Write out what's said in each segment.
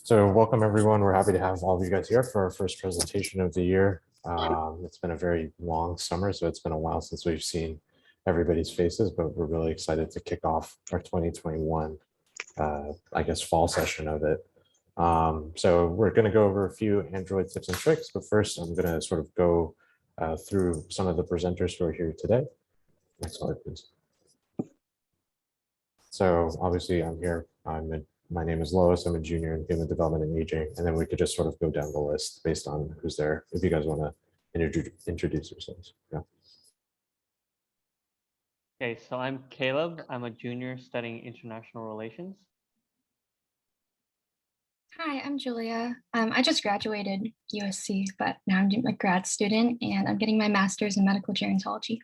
So welcome everyone. We're happy to have all of you guys here for our first presentation of the year. It's been a very long summer, so it's been a while since we've seen everybody's faces, but we're really excited to kick off our 2021, I guess, fall session of it. So we're going to go over a few Android tips and tricks, but first I'm going to sort of go through some of the presenters who are here today. Next slide, please. So obviously I'm here. My name is Lois. I'm a junior in human development and aging. And then we could just sort of go down the list based on who's there. If you guys want to introduce yourselves. Yeah. Okay, so I'm Caleb. I'm a junior studying international relations. Hi, I'm Julia. I just graduated USC, but now I'm a grad student and I'm getting my master's in medical gerontology.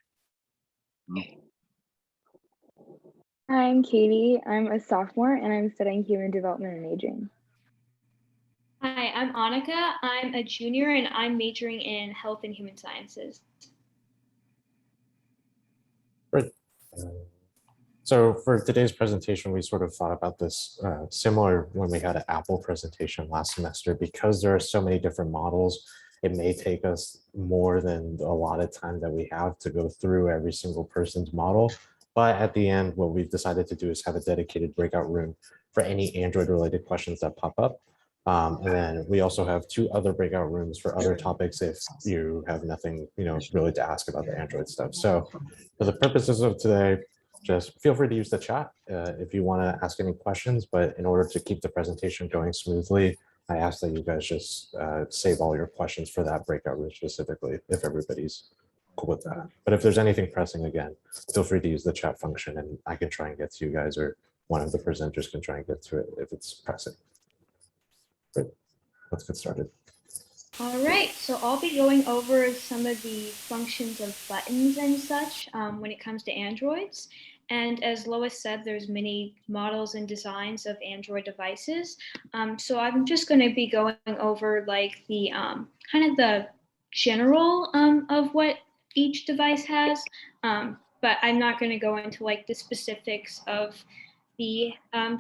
Hi, I'm Katie. I'm a sophomore and I'm studying human development and aging. Hi, I'm Annika. I'm a junior and I'm majoring in health and human sciences. Great. So for today's presentation, we sort of thought about this similar when we had an Apple presentation last semester. Because there are so many different models, it may take us more than a lot of time that we have to go through every single person's model. But at the end, what we've decided to do is have a dedicated breakout room for any Android related questions that pop up. And then we also have 2 other breakout rooms for other topics if you have nothing, really to ask about the Android stuff. So for the purposes of today, just feel free to use the chat if you want to ask any questions, but in order to keep the presentation going smoothly, I ask that you guys just save all your questions for that breakout room specifically, if everybody's cool with that. But if there's anything pressing, again, feel free to use the chat function and I can try and get to you guys, or one of the presenters can try and get to it if it's pressing. Great, let's get started. All right, so I'll be going over some of the functions of buttons and such when it comes to Androids. And as Lois said, there's many models and designs of Android devices. So I'm just going to be going over like the kind of the general of what each device has, but I'm not going to go into like the specifics of the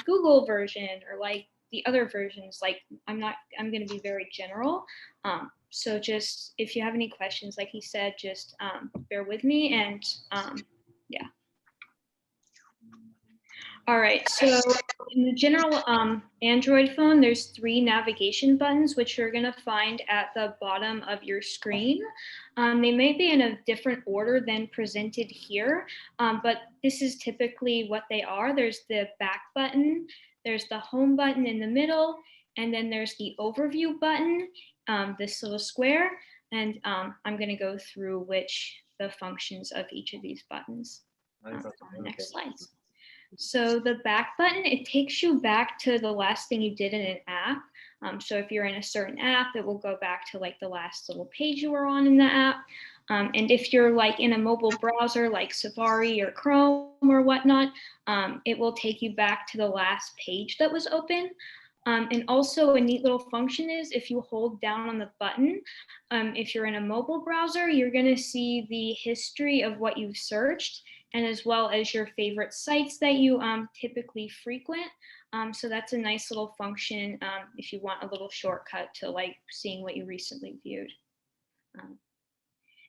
Google version or like the other versions. Like I'm going to be very general. So just if you have any questions, like he said, just bear with me and yeah. All right, so in the general Android phone, there's 3 navigation buttons, which you're gonna find at the bottom of your screen. They may be in a different order than presented here, but this is typically what they are. There's the back button, there's the home button in the middle, and then there's the overview button, this little square, and I'm gonna go through the functions of each of these buttons on the next slides. So the back button, it takes you back to the last thing you did in an app. So if you're in a certain app, it will go back to like the last little page you were on in the app. And if you're like in a mobile browser like Safari or Chrome or whatnot, it will take you back to the last page that was open. And also a neat little function is if you hold down on the button, if you're in a mobile browser, you're gonna see the history of what you've searched, and as well as your favorite sites that you typically frequent. So that's a nice little function if you want a little shortcut to like seeing what you recently viewed.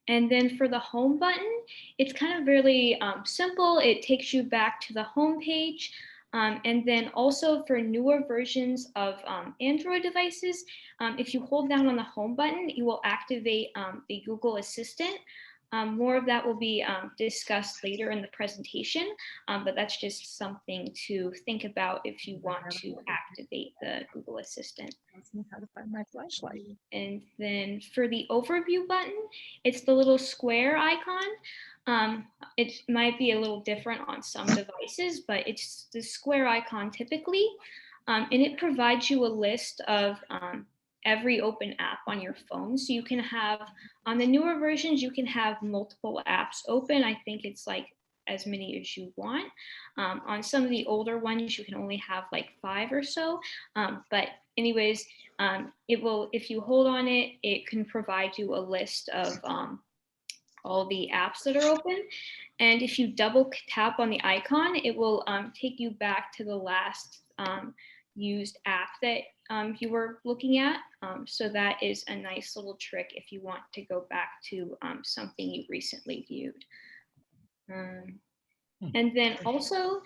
And then for the home button, it's kind of really simple. It takes you back to the home page. And then also for newer versions of Android devices, if you hold down on the home button, you will activate the Google Assistant. More of that will be discussed later in the presentation, but that's just something to think about if you want to activate the Google Assistant. How to find my flashlight. And then for the overview button, it's the little square icon. It might be a little different on some devices, but it's the square icon typically, and it provides you a list of every open app on your phone. So you can have, on the newer versions, you can have multiple apps open. I think it's like as many as you want. On some of the older ones, you can only have like 5 or so. But anyways, it will, if you hold on it, it can provide you a list of all the apps that are open. And if you double tap on the icon, it will take you back to the last used app that you were looking at. So that is a nice little trick if you want to go back to something you recently viewed. And then also,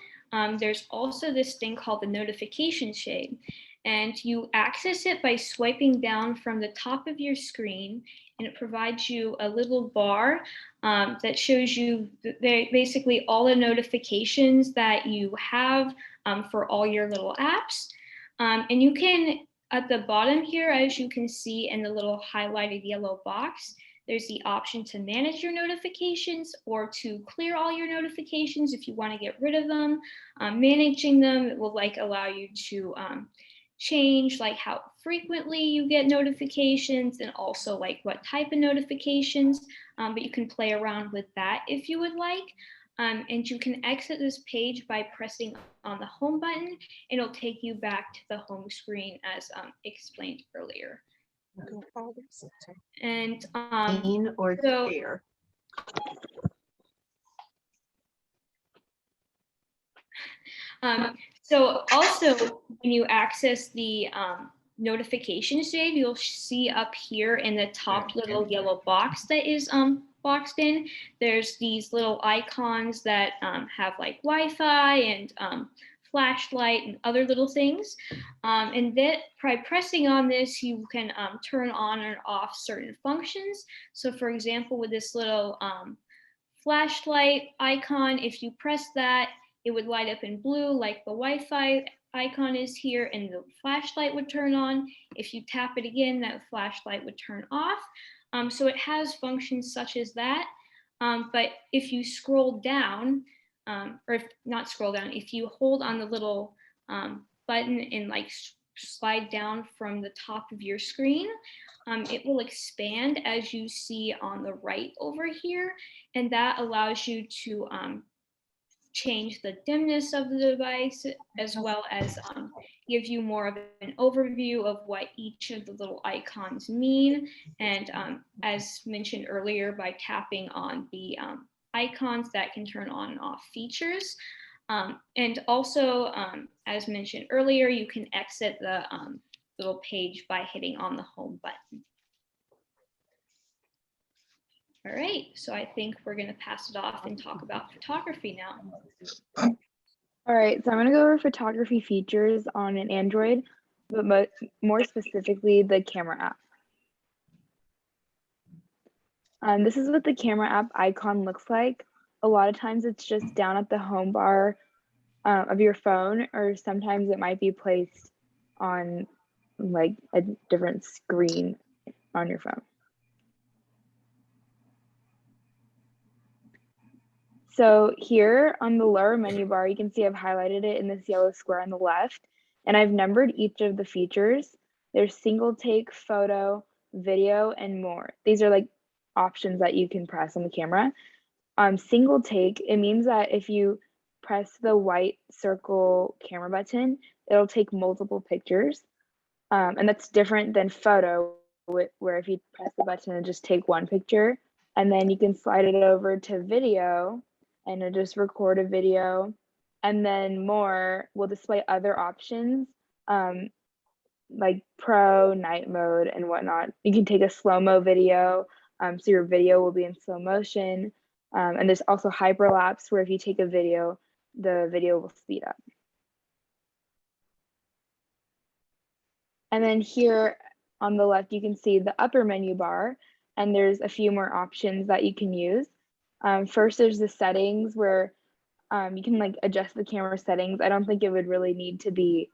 there's also this thing called the notification shade. And you access it by swiping down from the top of your screen, and it provides you a little bar that shows you basically all the notifications that you have for all your little apps. And you can, at the bottom here, as you can see in the little highlighted yellow box, there's the option to manage your notifications or to clear all your notifications if you want to get rid of them. Managing them, it will allow you to change how frequently you get notifications and also what type of notifications, but you can play around with that if you would like. And you can exit this page by pressing on the home button. It'll take you back to the home screen as explained earlier. And or so, share. So also when you access the notification shade, you'll see up here in the top little yellow box that is boxed in, there's these little icons that have Wi-Fi and flashlight and other little things. And that by pressing on this, you can turn on and off certain functions. So for example, with this little flashlight icon, if you press that, it would light up in blue like the Wi-Fi icon is here, and the flashlight would turn on. If you tap it again, that flashlight would turn off. So it has functions such as that. But if you scroll down, or if not scroll down, if you hold on the little button and slide down from the top of your screen, it will expand as you see on the right over here. And that allows you to change the dimness of the device, as well as give you more of an overview of what each of the little icons mean. And as mentioned earlier, by tapping on the icons, that can turn on and off features. And also, as mentioned earlier, you can exit the little page by hitting on the home button. All right, so I think we're going to pass it off and talk about photography now. All right, so I'm going to go over photography features on an Android, but more specifically the camera app. This is what the camera app icon looks like. A lot of times it's just down at the home bar of your phone, or sometimes it might be placed on a different screen on your phone. So here on the lower menu bar, you can see I've highlighted it in this yellow square on the left, and I've numbered each of the features. There's single take, photo, video, and more. These are options that you can press on the camera. Single take, it means that if you press the white circle camera button, it'll take multiple pictures. And that's different than photo, where if you press the button and just take one picture, and then you can slide it over to video, and it'll just record a video. And then more will display other options, like pro, night mode, and whatnot. You can take a slow-mo video, so your video will be in slow motion. And there's also hyperlapse, where if you take a video, the video will speed up. And then here on the left, you can see the upper menu bar, and there's a few more options that you can use. First, there's the settings, where you can adjust the camera settings. I don't think it would really need to be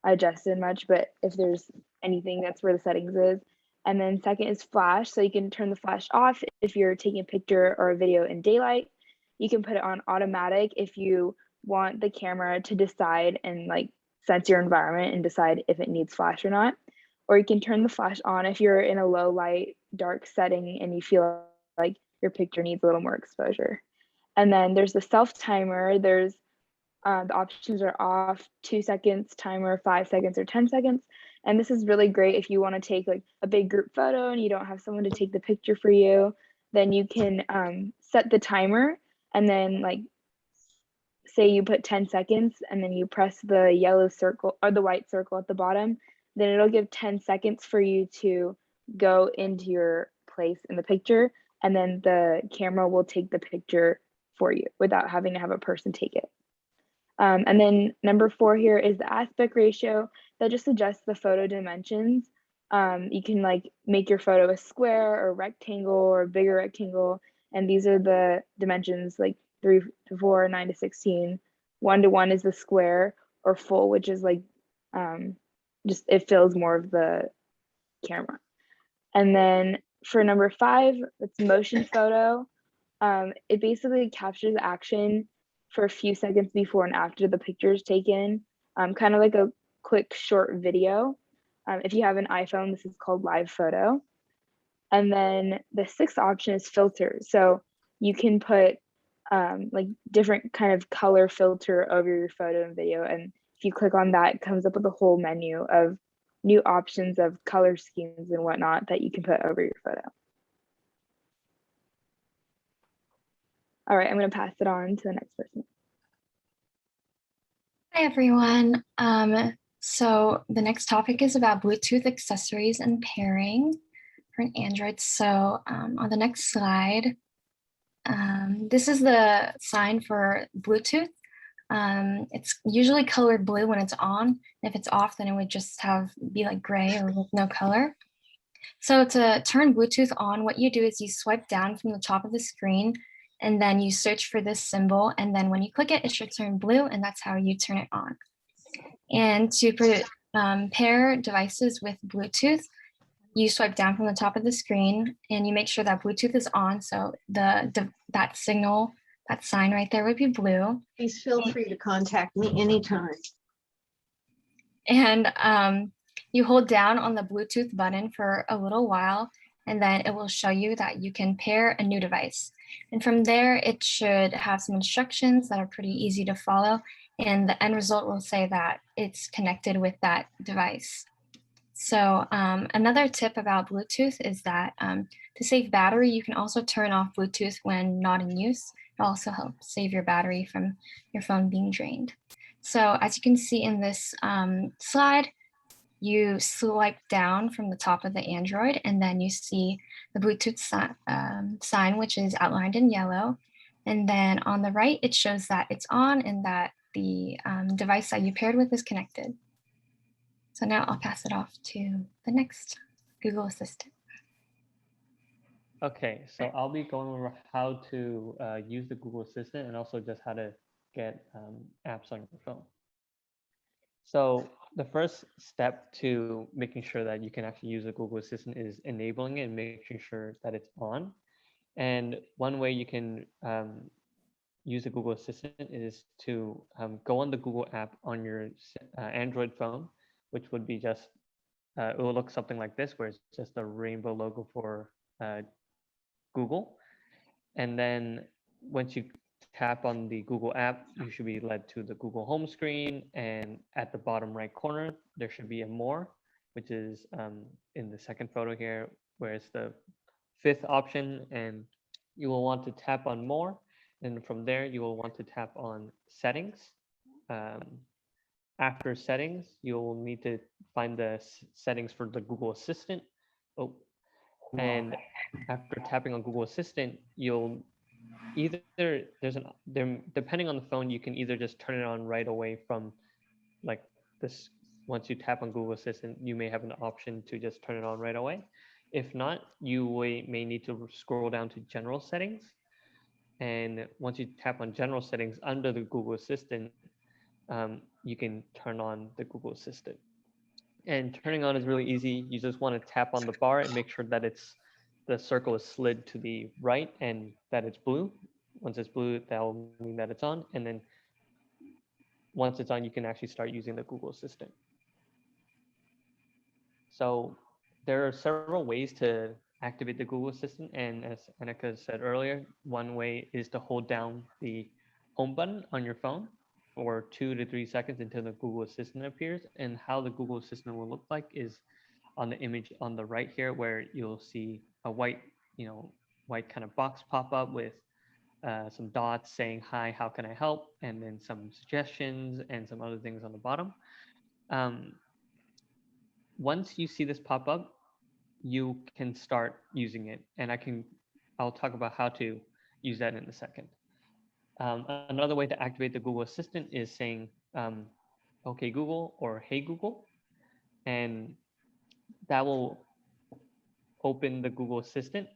adjusted much, but if there's anything, that's where the settings is. And then second is flash, so you can turn the flash off if you're taking a picture or a video in daylight. You can put it on automatic if you want the camera to decide and sense your environment and decide if it needs flash or not. Or you can turn the flash on if you're in a low light, dark setting and you feel like your picture needs a little more exposure. And then there's the self timer. There's the options are off, 2 seconds timer, 5 seconds, or 10 seconds. And this is really great if you want to take a big group photo and you don't have someone to take the picture for you. Then you can set the timer, and then say you put 10 seconds, and then you press the yellow circle or the white circle at the bottom. then it'll give 10 seconds for you to go into your place in the picture, and then the camera will take the picture for you without having to have a person take it. And then number 4 here is the aspect ratio that just adjusts the photo dimensions. You can like make your photo a square or rectangle or a bigger rectangle. And these are the dimensions like 3:4, 9:16. 1:1 is the square, or full, which is like just it fills more of the camera. And then for number 5, it's motion photo. It basically captures action for a few seconds before and after the picture is taken, kind of like a quick short video. If you have an iPhone, this is called live photo. And then the 6th option is filters. So you can put like different kind of color filter over your photo and video. And if you click on that, it comes up with a whole menu of new options of color schemes and whatnot that you can put over your photo. All right, I'm going to pass it on to the next person. Hi, everyone. So the next topic is about Bluetooth accessories and pairing for an Android. So on the next slide, this is the sign for Bluetooth. It's usually colored blue when it's on. If it's off, then it would just be like gray or with no color. So to turn Bluetooth on, what you do is you swipe down from the top of the screen, and then you search for this symbol. And then when you click it, it should turn blue, and that's how you turn it on. And to pair devices with Bluetooth, you swipe down from the top of the screen and you make sure that Bluetooth is on. So that signal, that sign right there would be blue. Please feel free to contact me anytime. And you hold down on the Bluetooth button for a little while, and then it will show you that you can pair a new device. And from there, it should have some instructions that are pretty easy to follow. And the end result will say that it's connected with that device. So another tip about Bluetooth is that to save battery, you can also turn off Bluetooth when not in use. It also helps save your battery from your phone being drained. So as you can see in this slide, you swipe down from the top of the Android, and then you see the Bluetooth sign, which is outlined in yellow. And then on the right, it shows that it's on and that the device that you paired with is connected. So now I'll pass it off to the next Google Assistant. Okay, so I'll be going over how to use the Google Assistant and also just how to get apps on your phone. So the first step to making sure that you can actually use the Google Assistant is enabling it and making sure that it's on. And one way you can use the Google Assistant is to go on the Google app on your Android phone, which would be just, it will look something like this, where it's just a rainbow logo for Google. And then once you tap on the Google app, you should be led to the Google home screen. And at the bottom right corner, there should be a more, which is in the second photo here, where it's the 5th option. And you will want to tap on more. And from there, you will want to tap on settings. After settings, you'll need to find the settings for the Google Assistant. Oh, and after tapping on Google Assistant, you'll either depending on the phone, you can either just turn it on right away from like this. Once you tap on Google Assistant, you may have an option to just turn it on right away. If not, you may need to scroll down to general settings. And once you tap on general settings under the Google Assistant, you can turn on the Google Assistant. And turning on is really easy. You just want to tap on the bar and make sure that the circle is slid to the right and that it's blue. Once it's blue, that will mean that it's on. And then once it's on, you can actually start using the Google Assistant. So there are several ways to activate the Google Assistant. And as Annika said earlier, one way is to hold down the home button on your phone for 2 to 3 seconds until the Google Assistant appears. And how the Google Assistant will look like is on the image on the right here, where you'll see a white kind of box pop up with some dots saying, hi, how can I help? And then some suggestions and some other things on the bottom. once you see this pop up, you can start using it. And I'll talk about how to use that in a second. Another way to activate the Google Assistant is saying, okay, Google, or hey, Google. And that will open the Google Assistant.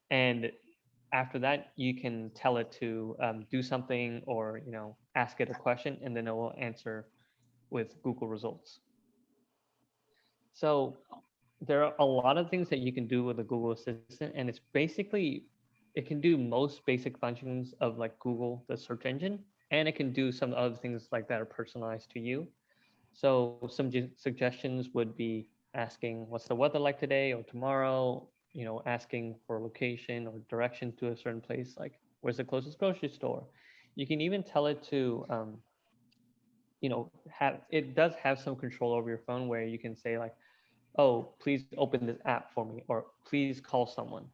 And after that, you can tell it to do something, or ask it a question, and then it will answer with Google results. So there are a lot of things that you can do with the Google Assistant, and it's basically, it can do most basic functions of like Google, the search engine, and it can do some other things like that are personalized to you. So some suggestions would be asking what's the weather like today or tomorrow, asking for location or direction to a certain place, like where's the closest grocery store. You can even tell it to, it does have some control over your phone, where you can say like, oh, please open this app for me, or please call someone.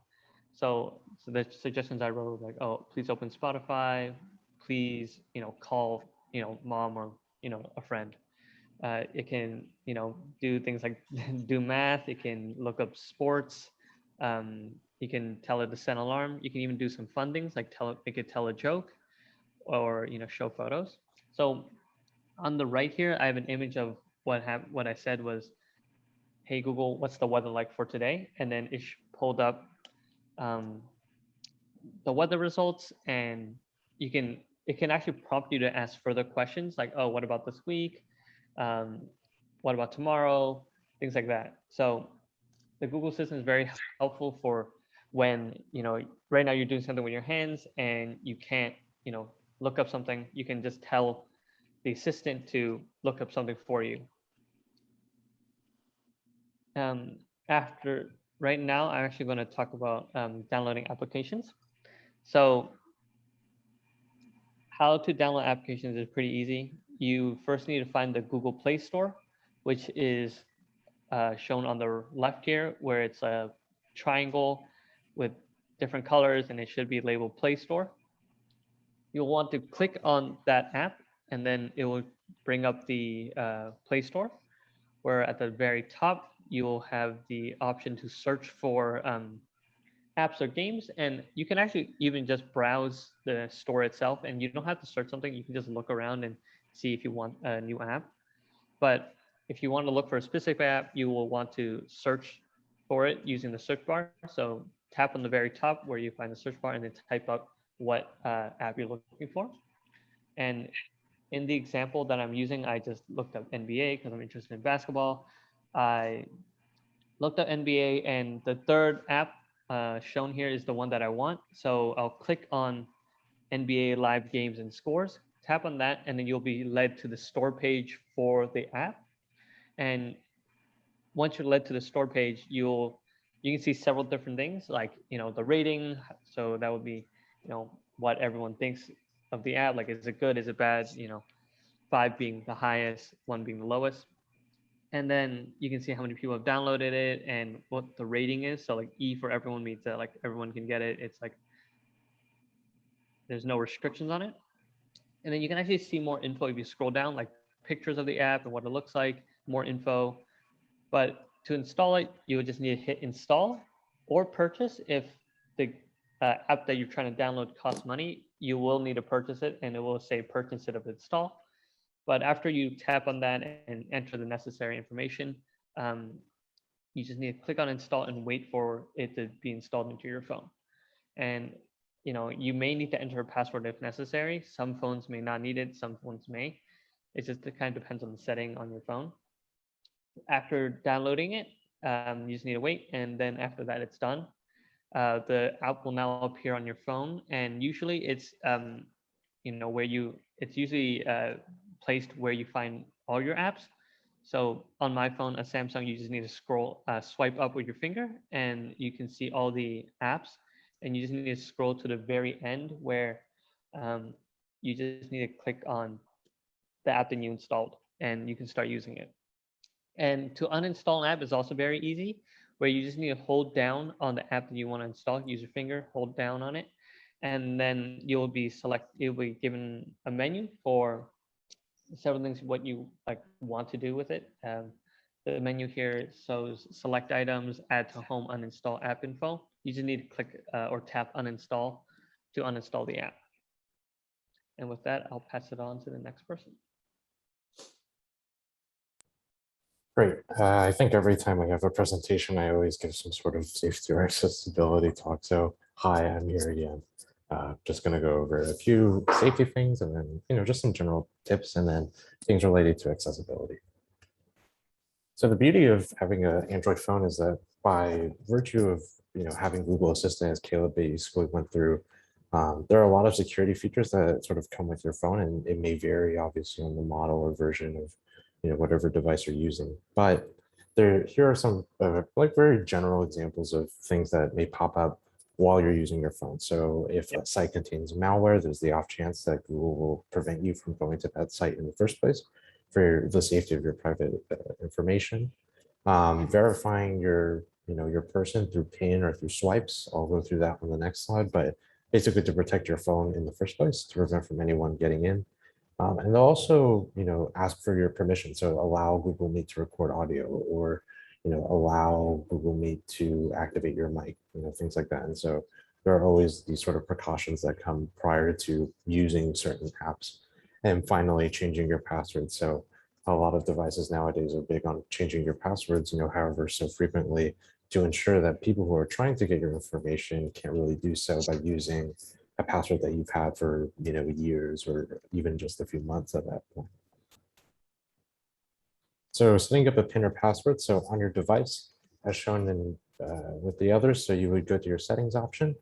So the suggestions I wrote, like, oh, please open Spotify, please, call, mom, or, a friend. It can, do things like do math. It can look up sports. You can tell it to set an alarm. You can even do some fun things like it could tell a joke, or, show photos. So on the right here, I have an image of what I said was, hey, Google, what's the weather like for today? And then it pulled up the weather results, and it can actually prompt you to ask further questions like, oh, what about this week? What about tomorrow? Things like that. So the Google Assistant is very helpful for when, right now you're doing something with your hands and you can't, look up something. You can just tell the assistant to look up something for you. After right now, I'm actually going to talk about downloading applications. So how to download applications is pretty easy. You first need to find the Google Play Store, which is shown on the left here, where it's a triangle with different colors, and it should be labeled Play Store. You'll want to click on that app, and then it will bring up the Play Store, where at the very top, you will have the option to search for apps or games. And you can actually even just browse the store itself, and you don't have to search something. You can just look around and see if you want a new app. But if you want to look for a specific app, you will want to search for it using the search bar. So tap on the very top where you find the search bar, and then type up what app you're looking for. And in the example that I'm using, I just looked up NBA because I'm interested in basketball. I looked up NBA, and the third app shown here is the one that I want. So I'll click on NBA live games and scores, tap on that, and then you'll be led to the store page for the app. And once you're led to the store page, you can see several different things, like, the rating. So that would be, what everyone thinks of the app. Like, is it good? Is it bad? 5 being the highest, 1 being the lowest. And then you can see how many people have downloaded it and what the rating is. So like E for everyone means that like everyone can get it. It's like there's no restrictions on it. And then you can actually see more info if you scroll down, like pictures of the app and what it looks like, more info. But to install it, you would just need to hit install or purchase. If the app that you're trying to download costs money, you will need to purchase it, and it will say purchase instead of install. But after you tap on that and enter the necessary information, you just need to click on install and wait for it to be installed into your phone. And you may need to enter a password if necessary. Some phones may not need it, some phones may. It kind of depends on the setting on your phone. After downloading it, you just need to wait, and then after that it's done. The app will now appear on your phone, and usually it's it's usually placed where you find all your apps. So on my phone, a Samsung, you just need to swipe up with your finger, and you can see all the apps. And you just need to scroll to the very end where you just need to click on the app that you installed, and you can start using it. And to uninstall an app is also very easy, where you just need to hold down on the app that you want to install. Use your finger, hold down on it, and then you'll be given a menu for several things what you want to do with it. the menu here shows select items, add to home, uninstall app info. You just need to click or tap uninstall to uninstall the app. And with that, I'll pass it on to the next person. Great. I think every time I have a presentation, I always give some sort of safety or accessibility talk. So hi, I'm here again. Just going to go over a few safety things and then, just some general tips and then things related to accessibility. So the beauty of having an Android phone is that by virtue of, having Google Assistant, as Caleb basically went through, there are a lot of security features that sort of come with your phone, and it may vary obviously on the model or version of whatever device you're using. But here are some like very general examples of things that may pop up while you're using your phone. So if a site contains malware, there's the off chance that Google will prevent you from going to that site in the first place for the safety of your private information. Verifying your person through PIN or through swipes. I'll go through that on the next slide, but basically to protect your phone in the first place, to prevent from anyone getting in. And they'll also, ask for your permission. So allow Google Meet to record audio, or, allow Google Meet to activate your mic, things like that. And so there are always these sort of precautions that come prior to using certain apps. And finally, changing your password. So a lot of devices nowadays are big on changing your passwords, however, so frequently, to ensure that people who are trying to get your information can't really do so by using a password that you've had for years or even just a few months at that point. So setting up a PIN or password. So on your device, as shown in with the others, so you would go to your settings option.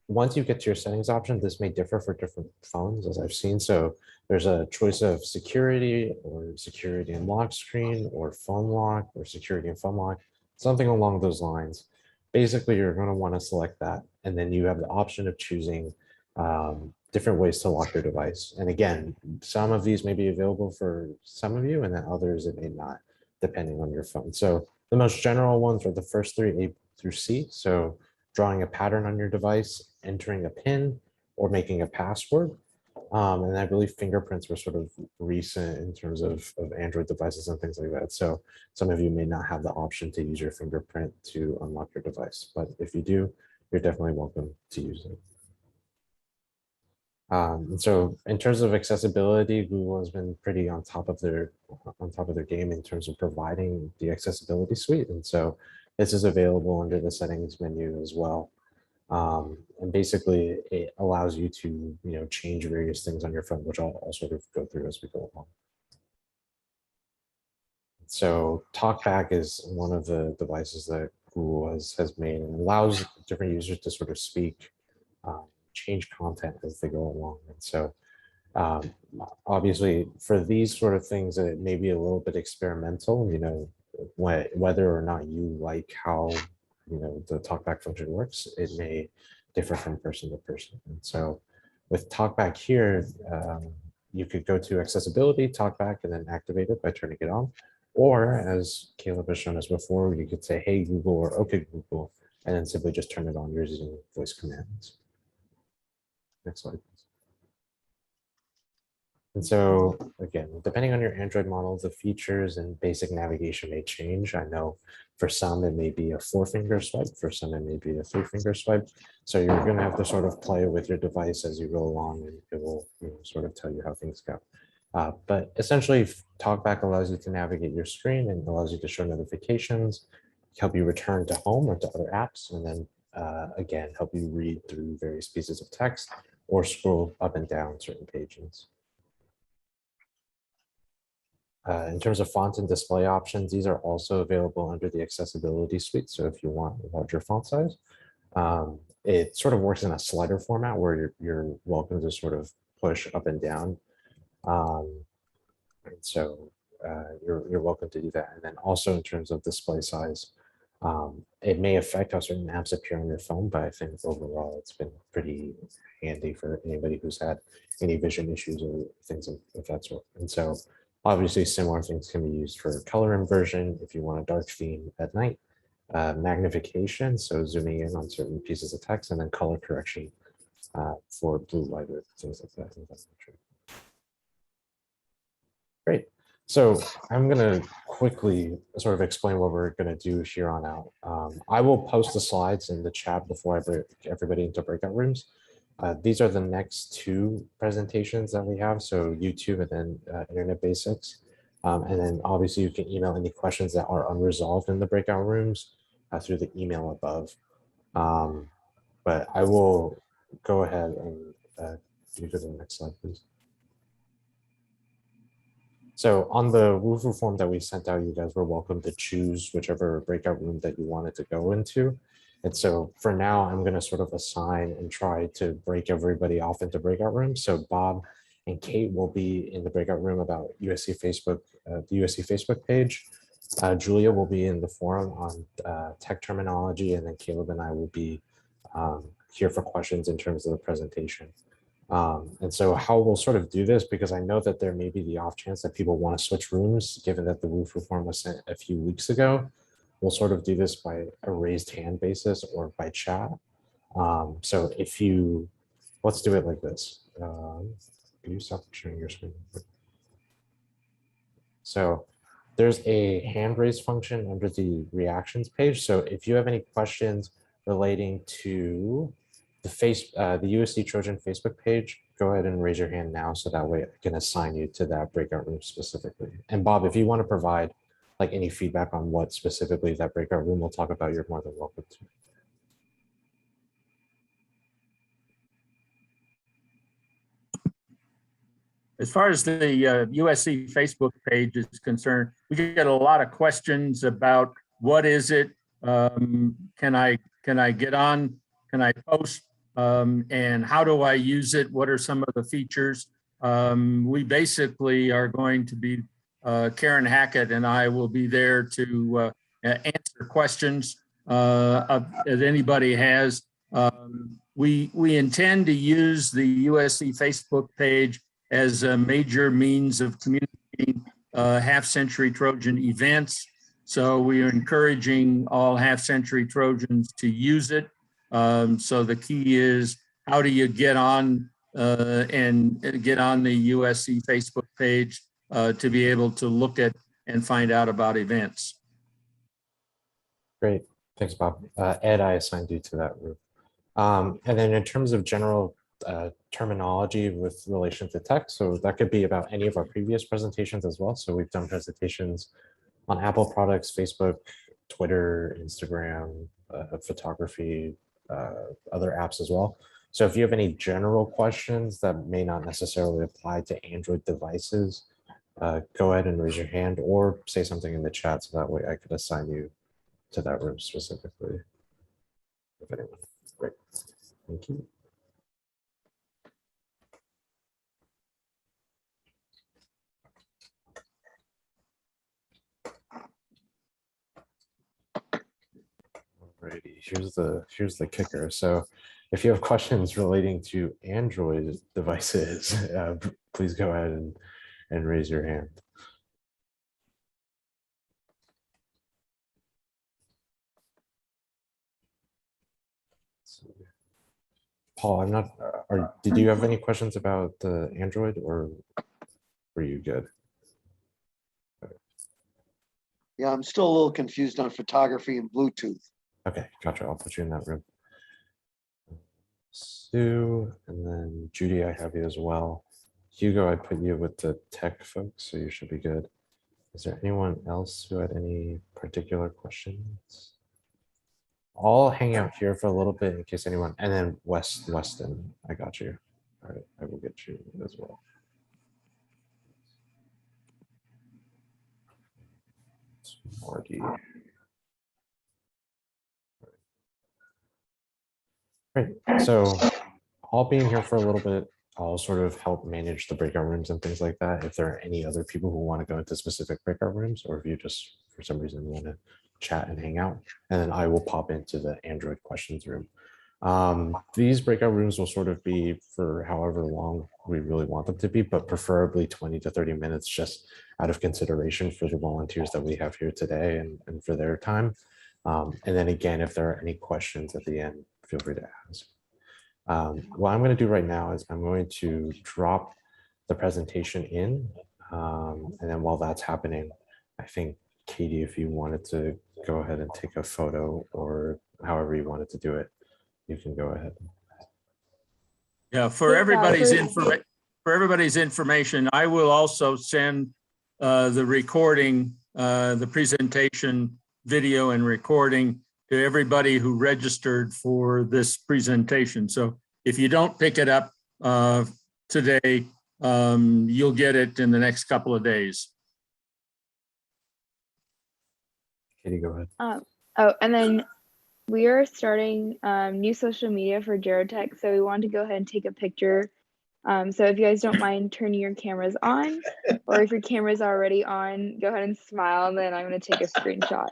Once you get to your settings option, this may differ for different phones, as I've seen. So there's a choice of security or security and lock screen or phone lock or security and phone lock, something along those lines. Basically, you're going to want to select that. And then you have the option of choosing different ways to lock your device. And again, some of these may be available for some of you, and then others it may not, depending on your phone. So the most general ones are the first three, A through C. So drawing a pattern on your device, entering a PIN, or making a password. And I believe fingerprints were sort of recent in terms of Android devices and things like that. So some of you may not have the option to use your fingerprint to unlock your device, but if you do, you're definitely welcome to use it. And so in terms of accessibility, Google has been pretty on top of their game in terms of providing the accessibility suite. And so this is available under the settings menu as well. And basically it allows you to, change various things on your phone, which I'll sort of go through as we go along. So TalkBack is one of the devices that Google has made, and allows different users to sort of speak, change content as they go along. And so obviously for these sort of things, it may be a little bit experimental, whether or not you like how the TalkBack function works, it may differ from person to person. And so with TalkBack here, you could go to accessibility, TalkBack, and then activate it by turning it on. Or as Caleb has shown us before, you could say, hey, Google, or okay, Google, and then simply just turn it on using voice commands. Next slide, please. And so again, depending on your Android model, the features and basic navigation may change. I know for some, it may be a 4-finger swipe. For some, it may be a 3-finger swipe. So you're going to have to sort of play with your device as you go along, and it will sort of tell you how things go. But essentially, TalkBack allows you to navigate your screen and allows you to show notifications, help you return to home or to other apps, and then again, help you read through various pieces of text or scroll up and down certain pages. In terms of font and display options, these are also available under the accessibility suite. So if you want a larger font size, it sort of works in a slider format where you're welcome to sort of push up and down. And so you're welcome to do that. And then also in terms of display size, it may affect how certain apps appear on your phone, but I think overall it's been pretty handy for anybody who's had any vision issues or things of that sort. And so obviously similar things can be used for color inversion if you want a dark theme at night, magnification, so zooming in on certain pieces of text, and then color correction for blue light or things like that. Great. So I'm going to quickly sort of explain what we're going to do here on out. I will post the slides in the chat before I bring everybody into breakout rooms. These are the next two presentations that we have. So YouTube and then Internet Basics. And then obviously you can email any questions that are unresolved in the breakout rooms through the email above. But I will go ahead and you go to the next slide, please. So on the Woohoo form that we sent out, you guys were welcome to choose whichever breakout room that you wanted to go into. And so for now, I'm going to sort of assign and try to break everybody off into breakout rooms. So Bob and Kate will be in the breakout room about USC Facebook, the USC Facebook page. Julia will be in the forum on tech terminology, and then Caleb and I will be here for questions in terms of the presentation. And so how we'll sort of do this, because I know that there may be the off chance that people want to switch rooms, given that the Woohoo form was sent a few weeks ago, we'll sort of do this by a raised hand basis or by chat. So if you, let's do it like this. Can you stop sharing your screen? So there's a hand raise function under the reactions page. So if you have any questions relating to the USC Trojan Facebook page, go ahead and raise your hand now, so that way I can assign you to that breakout room specifically. And Bob, if you want to provide like any feedback on what specifically that breakout room we'll talk about, you're more than welcome to. As far as the USC Facebook page is concerned, we get a lot of questions about what is it? Can I get on? Can I post? And how do I use it? What are some of the features? We basically are going to be, Karen Hackett and I will be there to answer questions that anybody has. We intend to use the USC Facebook page as a major means of communicating half-century Trojan events. So we are encouraging all half-century Trojans to use it. So the key is, how do you get on and get on the USC Facebook page to be able to look at and find out about events? Great, thanks, Bob. Ed, I assigned you to that group. And then in terms of general terminology with relation to tech, so that could be about any of our previous presentations as well. So we've done presentations on Apple products, Facebook, Twitter, Instagram, photography, other apps as well. So if you have any general questions that may not necessarily apply to Android devices, go ahead and raise your hand or say something in the chat, so that way I could assign you to that room specifically. If anyone. Great, thank you. Alrighty, here's the kicker. So if you have questions relating to Android devices, please go ahead and raise your hand. Paul, I'm not, did you have any questions about the Android, or were you good? Yeah, I'm still a little confused on photography and Bluetooth. Okay, gotcha. I'll put you in that room. Sue, and then Judy, I have you as well. Hugo, I put you with the tech folks, so you should be good. Is there anyone else who had any particular questions? I'll hang out here for a little bit in case anyone, and then Weston, I got you. All right, I will get you as well. Marty. Great. So I'll be in here for a little bit. I'll sort of help manage the breakout rooms and things like that. If there are any other people who want to go into specific breakout rooms, or if you just, for some reason, want to chat and hang out, and then I will pop into the Android questions room. These breakout rooms will sort of be for however long we really want them to be, but preferably 20 to 30 minutes, just out of consideration for the volunteers that we have here today and for their time. And then again, if there are any questions at the end, feel free to ask. What I'm going to do right now is I'm going to drop the presentation in, and then while that's happening, I think Katie, if you wanted to go ahead and take a photo or however you wanted to do it, you can go ahead. Yeah, for Yeah, everybody's for- information, I will also send the recording, the presentation video and recording to everybody who registered for this presentation. So if you don't pick it up today, you'll get it in the next couple of days. Katie, go ahead. Oh, and then we are starting new social media for GeroTech, so we want to go ahead and take a picture. So if you guys don't mind turning your cameras on, or if your camera's already on, go ahead and smile, and then I'm going to take a screenshot.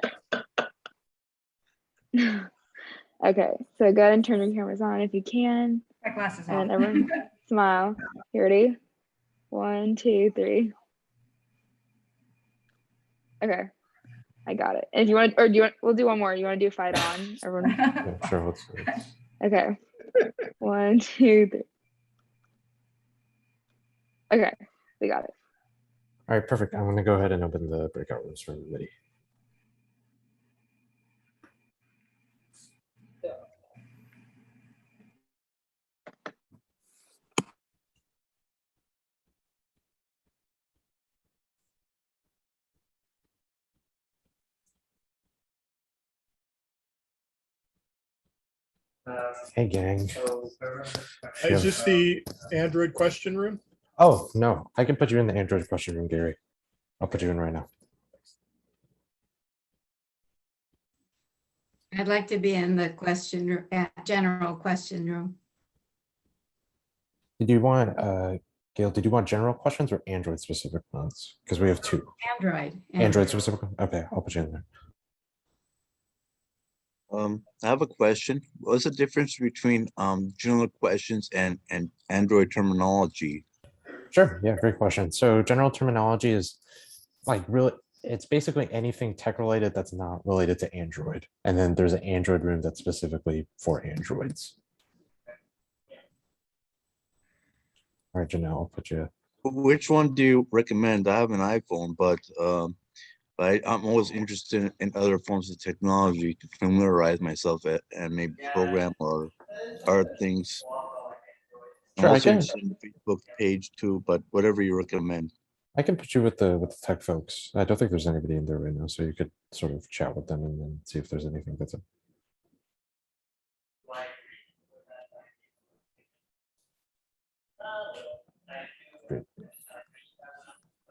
Okay, so go ahead and turn your cameras on if you can. My glasses And on. everyone smile. You ready? 1, 2, 3. Okay, I got it. And if you want, or do you want, we'll do one more. You want to do fight on? Everyone. Yeah, sure. Okay. 1, 2, 3. Okay, we got it. All right, perfect. I'm going to go ahead and open the breakout rooms for everybody. Hey, gang. Is this the Android question room? Oh, no, I can put you in the Android question room, Gary. I'll put you in right now. I'd like to be in the general question room. Did you want, Gail, did you want general questions or Android specific ones? Because we have two. Android specific. Okay, I'll put you in there. I have a question. What's the difference between general questions and Android terminology? Sure. Yeah, great question. So general terminology is like really, it's basically anything tech related that's not related to Android. And then there's an Android room that's specifically for Androids. All right, Janelle, I'll put you. Which one do you recommend? I have an iPhone, but I'm always interested in other forms of technology to familiarize myself and maybe program or other things. I'm Sure, also interested in the Facebook page too, but whatever you recommend. I can put you with the tech folks. I don't think there's anybody in there right now, so you could sort of chat with them and then see if there's anything that's great.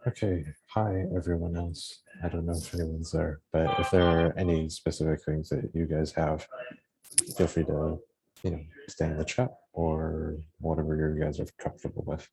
Okay, hi everyone else. I don't know if anyone's there, but if there are any specific things that you guys have, feel free to, stay in the chat or whatever you guys are comfortable with.